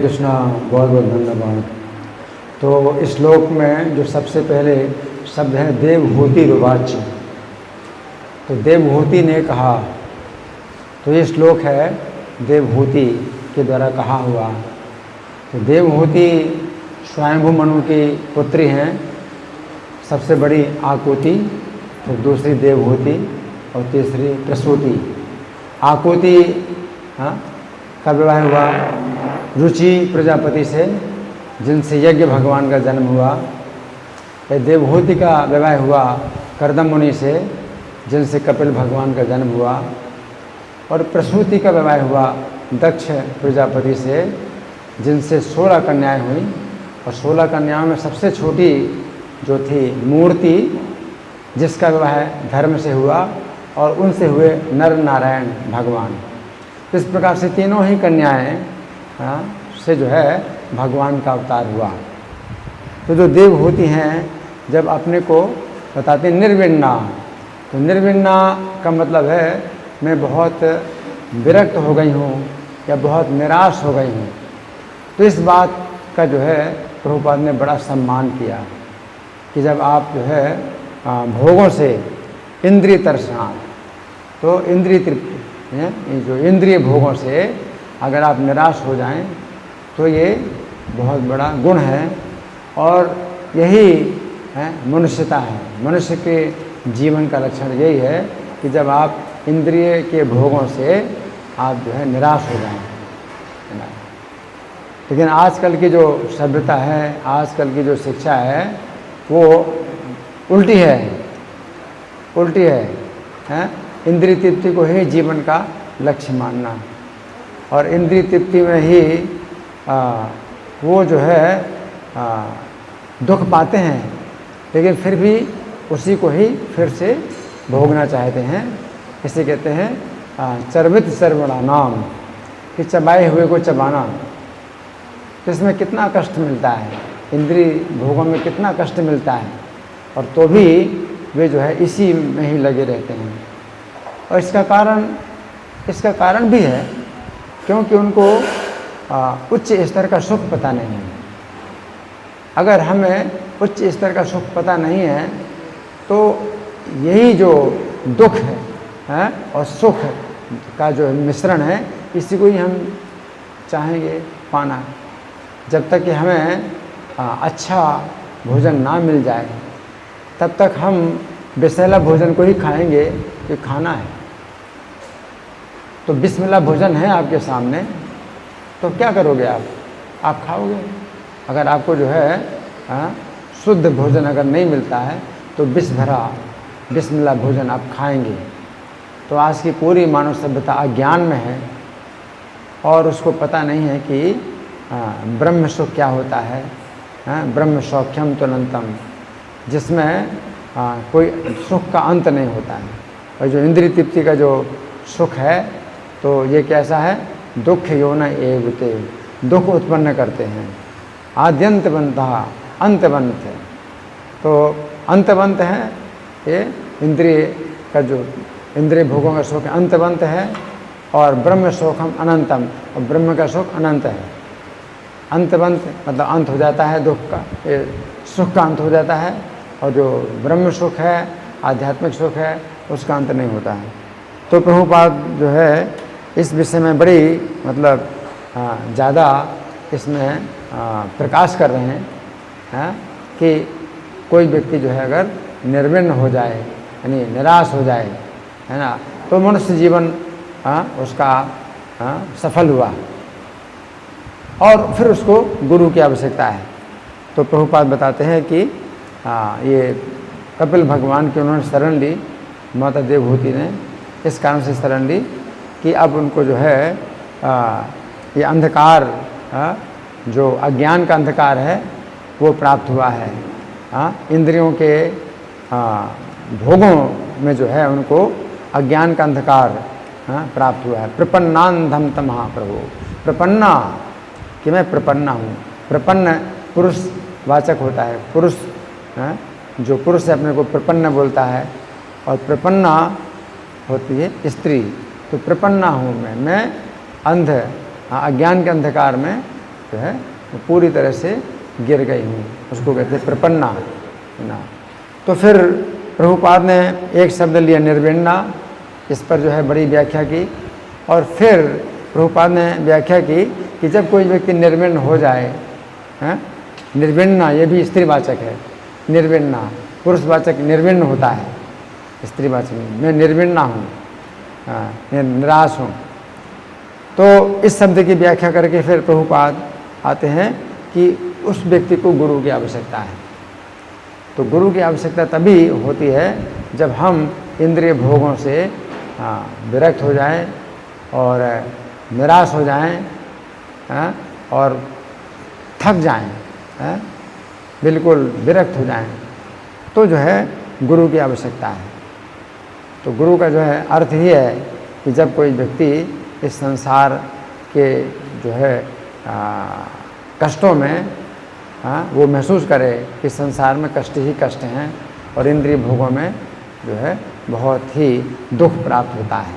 कृष्णा, बहुत बहुत धन्यवाद। तो इस श्लोक में जो सबसे पहले शब्द है देवहूति रुवाच, तो देवहूति ने कहा, तो ये श्लोक है देवहूति के द्वारा कहा हुआ। तो देवहूति स्वयंभू मनु की पुत्री हैं, सबसे बड़ी आकुति, तो दूसरी देवहूति और तीसरी प्रसूति। आकुति का विवाह हुआ रुचि प्रजापति से, जिनसे यज्ञ भगवान का जन्म हुआ। देवहूति का विवाह हुआ कर्दम मुनि से, जिनसे कपिल भगवान का जन्म हुआ। और प्रसूति का विवाह हुआ दक्ष प्रजापति से, जिनसे 16 कन्याएं हुई। और 16 कन्याओं में सबसे छोटी जो थी मूर्ति, जिसका विवाह धर्म से हुआ, और उनसे हुए नर नारायण भगवान। इस प्रकार से तीनों ही कन्याएं से जो है भगवान का अवतार हुआ। तो जो देवहूति हैं, जब अपने को बताते हैं निर्विण्णा, तो निर्विण्णा का मतलब है मैं बहुत विरक्त हो गई हूँ या बहुत निराश हो गई हूँ। तो इस बात का जो है प्रभुपाद ने बड़ा सम्मान किया कि जब आप जो है भोगों से इंद्रिय तृष्णा, तो इंद्रिय तृप्ति, ये जो इंद्रिय भोगों से अगर आप निराश हो जाएं, तो ये बहुत बड़ा गुण है। और यही है मनुष्यता है। मनुष्य के जीवन का लक्षण यही है कि जब आप इंद्रिय के भोगों से आप जो है निराश हो जाएं, है ना। लेकिन आजकल की जो सभ्यता है, आजकल की जो शिक्षा है, वो उल्टी है, इंद्रिय तृप्ति को ही जीवन का लक्ष्य मानना। और इंद्रिय तृप्ति में ही वो जो है दुख पाते हैं, लेकिन फिर भी उसी को ही फिर से भोगना चाहते हैं। इसे कहते हैं चर्वित सर्वणा नाम, कि चबाए हुए को चबाना। तो इसमें कितना कष्ट मिलता है, इंद्रिय भोगों में कितना कष्ट मिलता है, और तो भी वे जो है इसी में ही लगे रहते हैं। और इसका कारण भी है क्योंकि उनको उच्च स्तर का सुख पता नहीं है। अगर हमें उच्च स्तर का सुख पता नहीं है, तो यही जो दुख है और सुख का जो मिश्रण है, इसी को ही हम चाहेंगे पाना। जब तक कि हमें अच्छा भोजन ना मिल जाए, तब तक हम विषैला भोजन को ही खाएंगे कि खाना है। तो बिस्मिल्लाह भोजन है आपके सामने, तो क्या करोगे आप खाओगे। अगर आपको जो है शुद्ध भोजन अगर नहीं मिलता है, तो विष भरा बिस्मिल्लाह भोजन आप खाएंगे। तो आज की पूरी मानव सभ्यता अज्ञान में है, और उसको पता नहीं है कि ब्रह्म सुख क्या होता है, ब्रह्म सौख्यम तुनंतम, जिसमें कोई सुख का अंत नहीं होता है। और जो इंद्रिय तृप्ति का जो सुख है, तो ये कैसा है, दुख योन एवते, दुख उत्पन्न करते हैं। आद्यंतवंता अंतवंत है, तो अंतवंत है ये इंद्रिय का जो इंद्रिय भोगों का सुख अंतवंत है। और ब्रह्म सुखम अनंतम, और ब्रह्म का सुख अनंत है। अंतवंत मतलब अंत हो जाता है दुख का, ये सुख का अंत हो जाता है। और जो ब्रह्म सुख है, आध्यात्मिक सुख है, उसका अंत नहीं होता है। तो प्रभुपाद जो है इस विषय में बड़ी मतलब ज़्यादा इसमें प्रकाश कर रहे हैं कि कोई व्यक्ति जो है अगर निर्विण्ण हो जाए, यानी निराश हो जाए, है ना, तो मनुष्य जीवन उसका सफल हुआ। और फिर उसको गुरु की आवश्यकता है। तो प्रभुपाद बताते हैं कि ये कपिल भगवान की उन्होंने शरण ली, माता देवहूति ने इस कारण से शरण ली कि अब उनको जो है ये अंधकार, जो अज्ञान का अंधकार है, वो प्राप्त हुआ है। इंद्रियों के भोगों में जो है उनको अज्ञान का अंधकार प्राप्त हुआ है। प्रपन्नांधम तमहा प्रभु, प्रपन्ना कि मैं प्रपन्ना हूँ। प्रपन्न पुरुष वाचक होता है, पुरुष जो पुरुष है अपने को प्रपन्न बोलता है, और प्रपन्ना होती है स्त्री। तो प्रपन्ना हूँ मैं अंध, अज्ञान के अंधकार में जो है वो पूरी तरह से गिर गई हूँ, उसको कहते हैं प्रपन्ना, है ना। तो फिर प्रभुपाद ने एक शब्द लिया निर्विण्णा, इस पर जो है बड़ी व्याख्या की। और फिर प्रभुपाद ने व्याख्या की कि जब कोई व्यक्ति निर्विण्ण हो जाए, हैं, निर्विण्णा ये भी स्त्रीवाचक है, निर्विण्णा पुरुषवाचक निर्विण्ण होता है, स्त्रीवाचक मैं निर्विण्णा हूँ, निराश हूँ। तो इस शब्द की व्याख्या करके फिर प्रभुपाद आते हैं कि उस व्यक्ति को गुरु की आवश्यकता है। तो गुरु की आवश्यकता तभी होती है जब हम इंद्रिय भोगों से विरक्त हो जाएं और निराश हो जाएं, और थक जाएं, बिल्कुल विरक्त हो जाएं, तो जो है गुरु की आवश्यकता है। तो गुरु का जो है अर्थ ही है कि जब कोई व्यक्ति इस संसार के जो है कष्टों में वो महसूस करे कि संसार में कष्ट ही कष्ट हैं और इंद्रिय भोगों में जो है बहुत ही दुख प्राप्त होता है,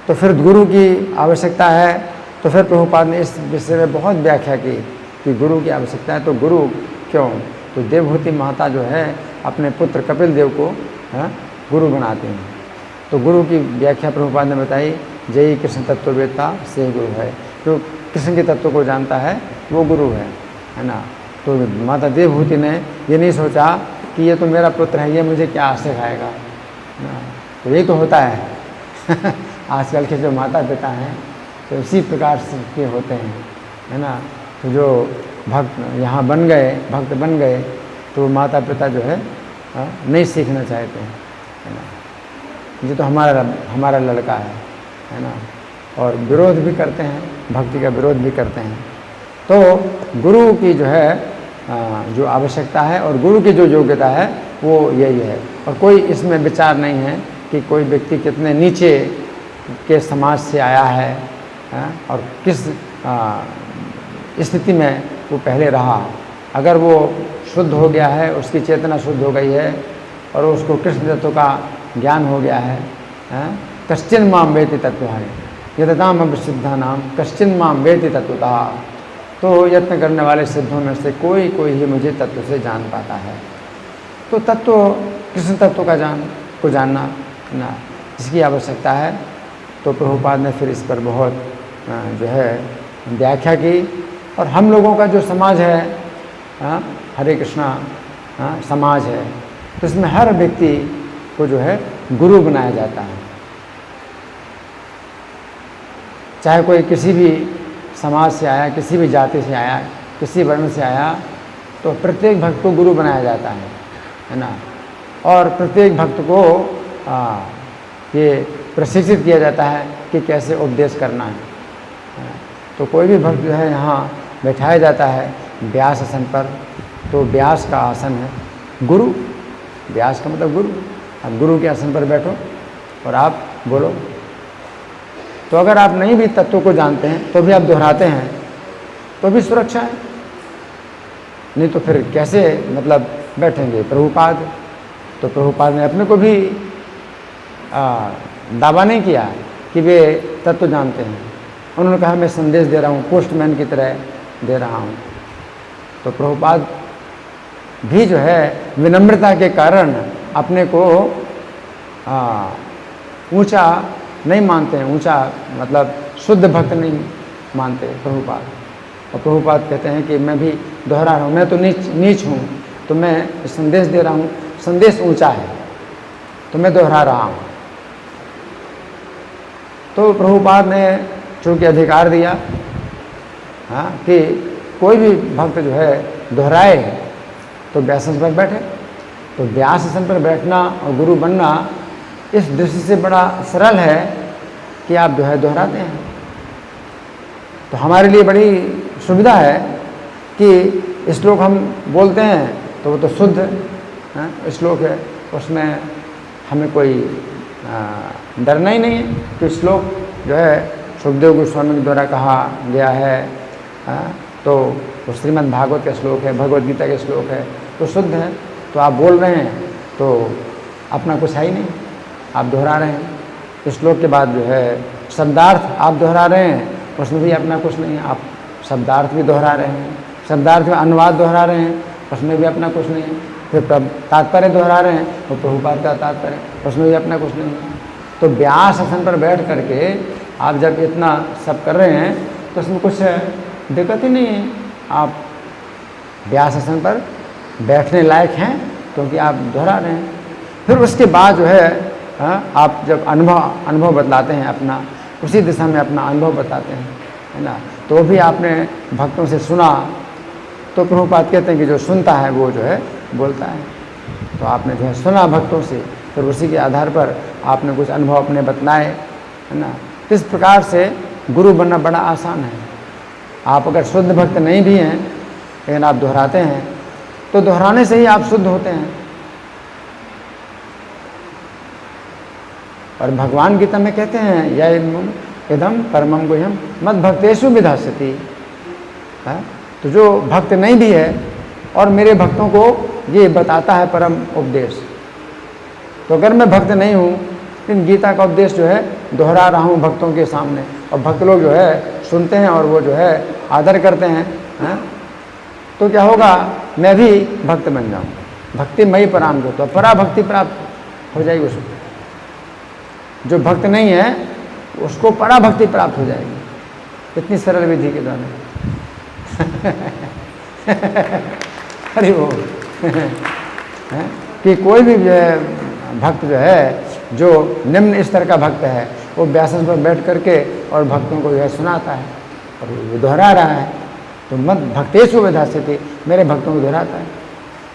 तो फिर गुरु की आवश्यकता है। तो फिर प्रभुपाद ने इस विषय में बहुत व्याख्या की कि गुरु की आवश्यकता है। तो गुरु क्यों? तो देवहूति माता जो है अपने पुत्र कपिल देव को गुरु बनाती हैं। तो गुरु की व्याख्या प्रभुपाद ने बताई, जय कृष्ण तत्ववेत्ता से गुरु है, जो कृष्ण के तत्व को जानता है वो गुरु है ना। तो माता देवहूति ने ये नहीं सोचा कि ये तो मेरा पुत्र है, ये मुझे क्या सिखाएगा, तो यही तो होता है आजकल के जो माता पिता हैं तो इसी प्रकार से के होते हैं, है ना। तो जो भक्त यहाँ बन गए, भक्त बन गए, तो माता पिता जो है नहीं सीखना चाहते हैं, है ना। ये तो हमारा लड़का है ना, और विरोध भी करते हैं, भक्ति का विरोध भी करते हैं। तो गुरु की जो है जो आवश्यकता है और गुरु की जो योग्यता है वो यही है, और कोई इसमें विचार नहीं है कि कोई व्यक्ति कितने नीचे के समाज से आया है, और किस स्थिति में वो पहले रहा। अगर वो शुद्ध हो गया है, उसकी चेतना शुद्ध हो गई है और उसको कृष्ण तत्व का ज्ञान हो गया है, कश्चिन माम वेति तत्व है यतताम अभिसिद्धा नाम कश्चिन माम वेति तत्वता। तो यत्न करने वाले सिद्धों में से कोई ही मुझे तत्व से जान पाता है। तो तत्व कृष्ण तत्व का जानना ना, इसकी आवश्यकता है। तो प्रभुपाद ने फिर इस पर बहुत जो है व्याख्या की। और हम लोगों का जो समाज है, हरे कृष्णा समाज है, तो इसमें हर व्यक्ति को जो है गुरु बनाया जाता है। चाहे कोई किसी भी समाज से आया, किसी भी जाति से आया, किसी वर्ण से आया, तो प्रत्येक भक्त को गुरु बनाया जाता है ना। और प्रत्येक भक्त को ये प्रशिक्षित किया जाता है कि कैसे उपदेश करना है। तो कोई भी भक्त जो है यहाँ बैठाया जाता है व्यास आसन पर, तो व्यास का आसन है गुरु, व्यास का मतलब गुरु। अब गुरु के आसन पर बैठो और आप बोलो। तो अगर आप नहीं भी तत्व को जानते हैं तो भी आप दोहराते हैं तो भी सुरक्षा है, नहीं तो फिर कैसे मतलब बैठेंगे। प्रभुपाद, तो प्रभुपाद ने अपने को भी दावा नहीं किया कि वे तत्व जानते हैं। उन्होंने कहा मैं संदेश दे रहा हूँ, पोस्टमैन की तरह दे रहा हूँ। तो प्रभुपाद भी जो है विनम्रता के कारण अपने को ऊंचा नहीं मानते हैं, ऊंचा मतलब शुद्ध भक्त नहीं मानते प्रभुपाद। और प्रभुपाद कहते हैं कि मैं भी दोहरा रहा हूँ, मैं तो नीच हूँ, तो मैं संदेश दे रहा हूँ, संदेश ऊंचा है तो मैं दोहरा रहा हूँ। तो प्रभुपाद ने चूँकि अधिकार दिया कि कोई भी भक्त जो है दोहराए तो व्यास आसन पर बैठे। तो व्यास आसन पर बैठना और गुरु बनना इस दृष्टि से बड़ा सरल है कि आप जो है दोहराते हैं। तो हमारे लिए बड़ी सुविधा है कि श्लोक हम बोलते हैं तो वो तो शुद्ध श्लोक है, उसमें हमें कोई डरना ही नहीं है। कि श्लोक जो है सुखदेव गोस्वामी के द्वारा कहा गया है, तो वो श्रीमद् भागवत का श्लोक है, भगवद गीता का श्लोक है, तो शुद्ध है। तो आप बोल रहे हैं तो अपना कुछ है ही नहीं, आप दोहरा रहे हैं। इस श्लोक के बाद जो है शब्दार्थ आप दोहरा रहे हैं, उसमें भी अपना कुछ नहीं है, आप शब्दार्थ भी दोहरा रहे हैं, शब्दार्थ में अनुवाद दोहरा रहे हैं, उसमें भी अपना कुछ नहीं है। फिर तात्पर्य दोहरा रहे हैं, वो प्रभुपाद का तात्पर्य, उसमें भी अपना कुछ नहीं है। तो व्यास आसन पर बैठ करके आप जब इतना सब कर रहे हैं तो उसमें कुछ दिक्कत ही नहीं है। आप व्यास आसन पर बैठने लायक हैं क्योंकि आप दोहरा रहे हैं। फिर उसके बाद जो है आप जब अनुभव बतलाते हैं अपना, उसी दिशा में अपना अनुभव बताते हैं, है ना। तो भी आपने भक्तों से सुना तो प्रभुपाद कहते हैं कि जो सुनता है वो जो है बोलता है। तो आपने जो है सुना भक्तों से, फिर उसी के आधार पर आपने कुछ अनुभव अपने बतलाए, है ना। इस प्रकार से गुरु बनना बड़ा आसान है। आप अगर शुद्ध भक्त नहीं भी हैं लेकिन आप दोहराते हैं तो दोहराने से ही आप शुद्ध होते हैं। और भगवान गीता में कहते हैं या इदम परमम गुह्यम मद भक्तेषु विधास्यति। तो जो भक्त नहीं भी है और मेरे भक्तों को ये बताता है परम उपदेश। तो अगर मैं भक्त नहीं हूँ लेकिन गीता का उपदेश जो है दोहरा रहा हूँ भक्तों के सामने, और भक्त लोग जो है सुनते हैं और वो जो है आदर करते हैं, तो क्या होगा, मैं भी भक्त बन जाऊँ। भक्ति मई पराम को, तो पराभक्ति प्राप्त हो जाएगी उसको। जो भक्त नहीं है उसको पराभक्ति प्राप्त हो जाएगी इतनी सरल विधि के द्वारा। अरे वो कि कोई भी जो है भक्त जो है, जो निम्न स्तर का भक्त है, वो व्यासन पर बैठ करके और भक्तों को जो है सुनाता है और वो दोहरा रहा है। तो मत भक्तेषु विधास्यति, मेरे भक्तों को दोहराता है।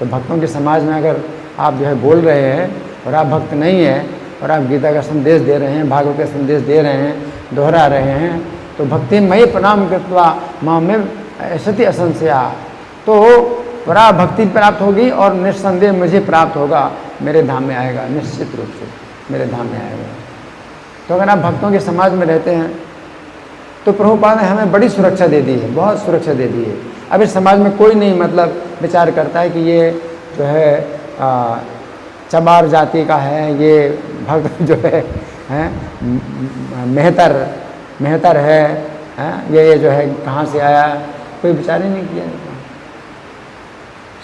तो भक्तों के समाज में अगर आप जो है बोल रहे हैं और आप भक्त नहीं है और आप गीता का संदेश दे रहे हैं, भागवत का संदेश दे रहे हैं, दोहरा रहे हैं, तो भक्ति मई प्रणाम कृत्वा मां में सती असंशया, तो पराभक्ति प्राप्त होगी और निस्संदेह मुझे प्राप्त होगा, मेरे धाम में आएगा, निश्चित रूप से मेरे धाम में आएगा। तो अगर आप भक्तों के समाज में रहते हैं तो प्रभुपाद ने हमें बड़ी सुरक्षा दे दी है, बहुत सुरक्षा दे दी है। अब इस समाज में कोई नहीं मतलब विचार करता है कि ये जो है चबार जाति का है, ये भक्त जो है मेहतर है, ये जो है कहाँ से आया, कोई विचार ही नहीं किया जाता।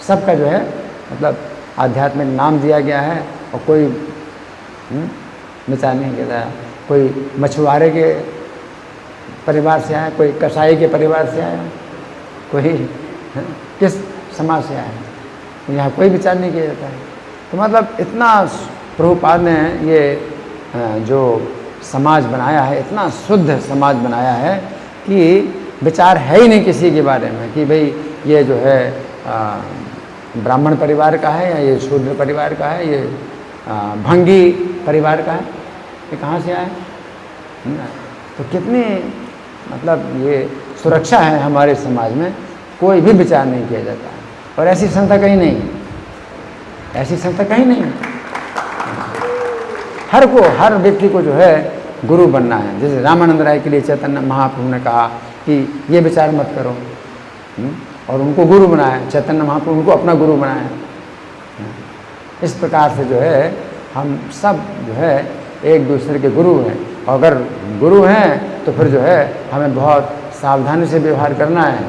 सबका जो है मतलब आध्यात्मिक नाम दिया गया है और कोई विचार नहीं किया। कोई मछुआरे के परिवार से आया, कोई कसाई के परिवार से आया, कोई किस समाज से आया, यहाँ कोई विचार नहीं किया जाता है। तो मतलब इतना प्रभुपाद ने ये जो समाज बनाया है, इतना शुद्ध समाज बनाया है कि विचार है ही नहीं किसी के बारे में कि भाई ये जो है ब्राह्मण परिवार का है या ये शूद्र परिवार का है, ये भंगी परिवार का है, ये कहाँ से आए। तो कितनी मतलब ये सुरक्षा है हमारे समाज में, कोई भी विचार नहीं किया जाता है। और ऐसी संस्था कहीं नहीं है, ऐसी संस्था कहीं नहीं है। हर व्यक्ति को जो है गुरु बनना है। जैसे रामानंद राय के लिए चैतन्य महाप्रभु ने कहा कि ये विचार मत करो, और उनको गुरु बनाया, चैतन्य महाप्रभु उनको अपना गुरु बनाया। इस प्रकार से जो है हम सब जो है एक दूसरे के गुरु हैं। और अगर गुरु हैं तो फिर जो है हमें बहुत सावधानी से व्यवहार करना है,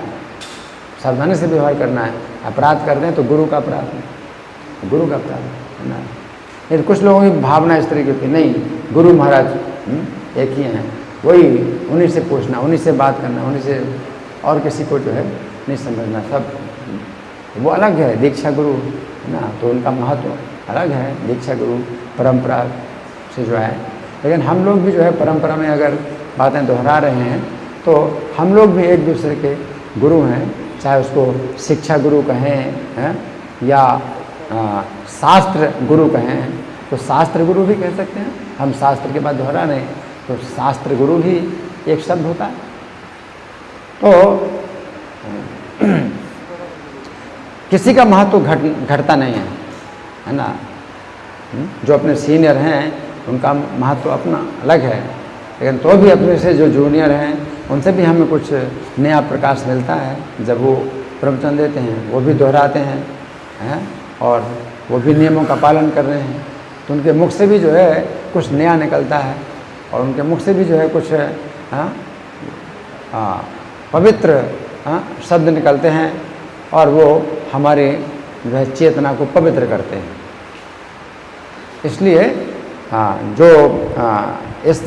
सावधानी से व्यवहार करना है। अपराध कर दें तो गुरु का अपराध है, गुरु का अपराध है ना। लेकिन कुछ लोगों की भावना इस तरीके की, नहीं गुरु महाराज एक ही हैं, वही उन्हीं से पूछना, उन्हीं से बात करना, उन्हीं से, और किसी को जो है नहीं समझना। सब वो अलग है, दीक्षा गुरु है ना, तो उनका महत्व अलग है, दीक्षा गुरु परंपरा से जो है। लेकिन हम लोग भी जो है परंपरा में अगर बातें दोहरा रहे हैं तो हम लोग भी एक दूसरे के गुरु हैं, चाहे उसको शिक्षा गुरु कहें हैं या शास्त्र गुरु कहें, तो शास्त्र गुरु भी कह सकते हैं। हम शास्त्र के बाद दोहरा रहे हैं तो शास्त्र गुरु भी एक शब्द होता है। तो किसी का महत्व घटता नहीं है ना। जो अपने सीनियर हैं उनका महत्व अपना अलग है, लेकिन तो भी अपने से जो जूनियर हैं उनसे भी हमें कुछ नया प्रकाश मिलता है। जब वो प्रवचन देते हैं वो भी दोहराते हैं और वो भी नियमों का पालन कर रहे हैं, तो उनके मुख से भी जो है कुछ नया निकलता है और उनके मुख से भी जो है कुछ पवित्र शब्द निकलते हैं और वो हमारे वह चेतना को पवित्र करते हैं। इसलिए जो इस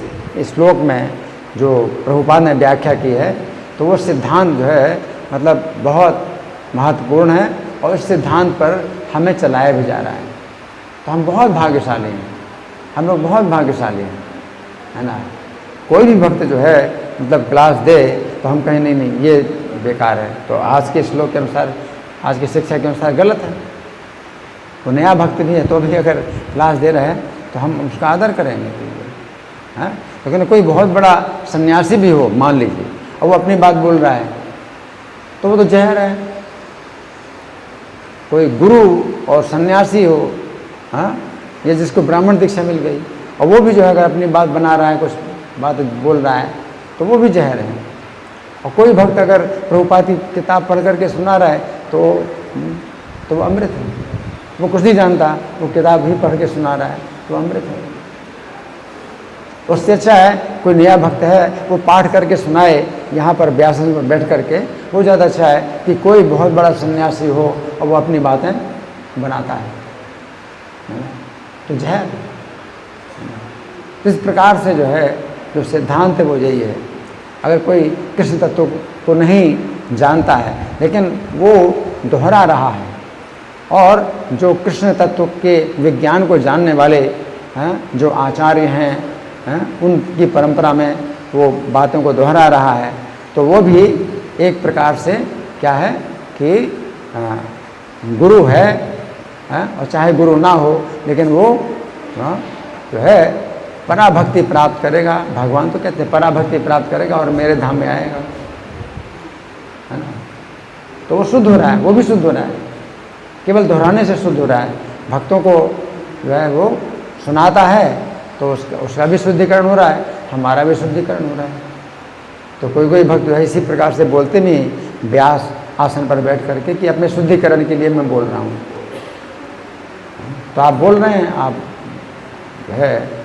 श्लोक में जो प्रभुपाद ने व्याख्या की है तो वो सिद्धांत जो है मतलब बहुत महत्वपूर्ण है और इस सिद्धांत पर हमें चलाया भी जा रहा है। तो हम बहुत भाग्यशाली हैं, हम लोग बहुत भाग्यशाली हैं, है ना। कोई भी भक्त जो है मतलब क्लास दे तो हम कहें नहीं नहीं ये बेकार है, तो आज के श्लोक के अनुसार, आज की शिक्षा के अनुसार गलत है। वो नया भक्त भी है तो भी अगर क्लास दे रहे हैं तो हम उसका आदर करेंगे, हैं। लेकिन कोई बहुत बड़ा सन्यासी भी हो मान लीजिए और वो अपनी बात बोल रहा है तो वो तो जहर है। कोई गुरु और सन्यासी हो, हाँ, ये जिसको ब्राह्मण दीक्षा मिल गई और वो भी जो है अगर अपनी बात बना रहा है, कुछ बात बोल रहा है तो वो भी जहर है। और कोई भक्त अगर प्रभुपाद की किताब पढ़ करके सुना रहा है तो वो अमृत है। वो कुछ नहीं जानता, वो किताब ही पढ़ के सुना रहा है तो अमृत है। उससे अच्छा है कोई नया भक्त है वो पाठ करके सुनाए यहाँ पर व्यासन पर बैठ करके, वो ज़्यादा अच्छा है कि कोई बहुत बड़ा सन्यासी हो और वो अपनी बातें बनाता है तो जहर। इस प्रकार से जो है जो सिद्धांत है वो यही है। अगर कोई कृष्ण तत्व को नहीं जानता है लेकिन वो दोहरा रहा है और जो कृष्ण तत्व के विज्ञान को जानने वाले हैं, जो आचार्य हैं, उनकी परंपरा में वो बातों को दोहरा रहा है तो वो भी एक प्रकार से क्या है कि गुरु है, और चाहे गुरु ना हो लेकिन वो जो है पराभक्ति प्राप्त करेगा। भगवान तो कहते हैं पराभक्ति प्राप्त करेगा और मेरे धाम में आएगा, है ना। तो वो शुद्ध हो रहा है, वो भी शुद्ध हो रहा है, केवल दोहराने से शुद्ध हो रहा है। भक्तों को जो है वो सुनाता है तो उसका भी शुद्धिकरण हो रहा है, हमारा भी शुद्धिकरण हो रहा है। तो कोई कोई भक्त जो है इसी प्रकार से बोलते नहीं व्यास आसन पर बैठ करके कि अपने शुद्धिकरण के लिए मैं बोल रहा हूँ। तो आप बोल रहे हैं, आप जो है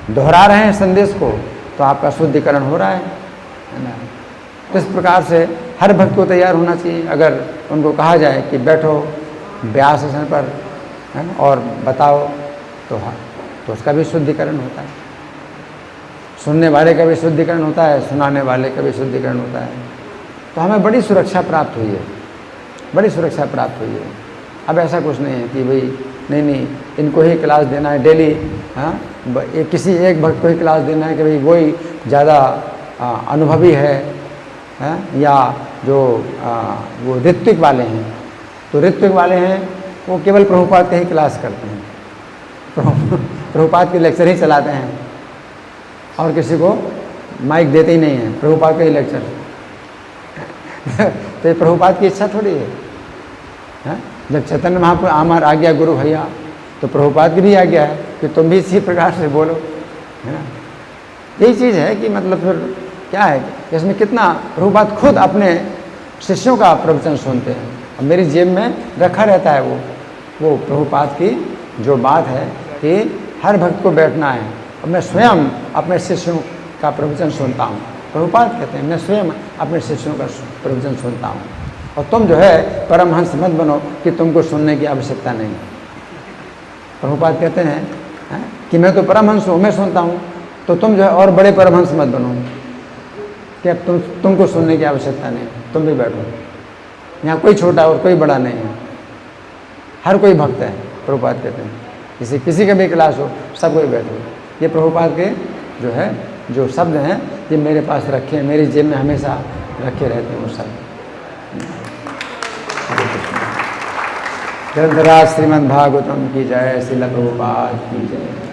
दोहरा रहे हैं संदेश को, तो आपका शुद्धिकरण हो रहा है ना। तो इस प्रकार से हर भक्त को तैयार होना चाहिए। अगर उनको कहा जाए कि बैठो व्यास आसन पर, है ना, और बताओ तो हाँ, तो उसका भी शुद्धिकरण होता है। सुनने वाले का भी शुद्धिकरण होता है, सुनाने वाले का भी शुद्धिकरण होता है। तो हमें बड़ी सुरक्षा प्राप्त हुई है, बड़ी सुरक्षा प्राप्त हुई है। अब ऐसा कुछ नहीं है कि भाई नहीं इनको ही क्लास देना है डेली, हाँ, किसी एक भक्त को ही क्लास देना है कि भाई वही ज़्यादा अनुभवी है, या जो वो ऋत्विक वाले हैं, तो ऋत्विक वाले हैं वो केवल प्रभुपाद का ही क्लास करते हैं, प्रभुपाद के लेक्चर ही चलाते हैं और किसी को माइक देते ही नहीं है, प्रभुपाद का ही लेक्चर। तो ये प्रभुपाद की इच्छा थोड़ी है। जब चैतन्य महाप्रभु आमार आ गया गुरु भैया, तो प्रभुपाद की भी आ गया है कि तुम भी इसी प्रकार से बोलो, है ना। यही चीज़ है कि मतलब फिर क्या है इसमें कितना प्रभुपाद खुद अपने शिष्यों का प्रवचन सुनते हैं और मेरी जेब में रखा रहता है वो प्रभुपाद की जो बात है कि हर भक्त को बैठना है और मैं स्वयं अपने शिष्यों का प्रवचन सुनता हूँ। प्रभुपाद कहते हैं मैं स्वयं अपने शिष्यों का प्रवचन सुनता हूँ और तुम जो है परमहंस मत बनो कि तुमको सुनने की आवश्यकता नहीं। प्रभुपाद कहते हैं कि मैं तो परमहंस हूँ, मैं सुनता हूँ, तो तुम जो है और बड़े परमहंस मत बनो कि अब तुमको सुनने की आवश्यकता नहीं, तुम भी बैठो। यहाँ कोई छोटा और कोई बड़ा नहीं है, हर कोई भक्त है। प्रभुपाद कहते हैं किसी का भी क्लास हो सब कोई बैठो। ये प्रभुपाद के जो है जो शब्द हैं ये मेरे पास रखे हैं, मेरी जेब में हमेशा रखे रहते हैं वो शब्द। ग्रंथराज श्रीमद् भागवतम की जय, श्रील प्रभुपाद की जय।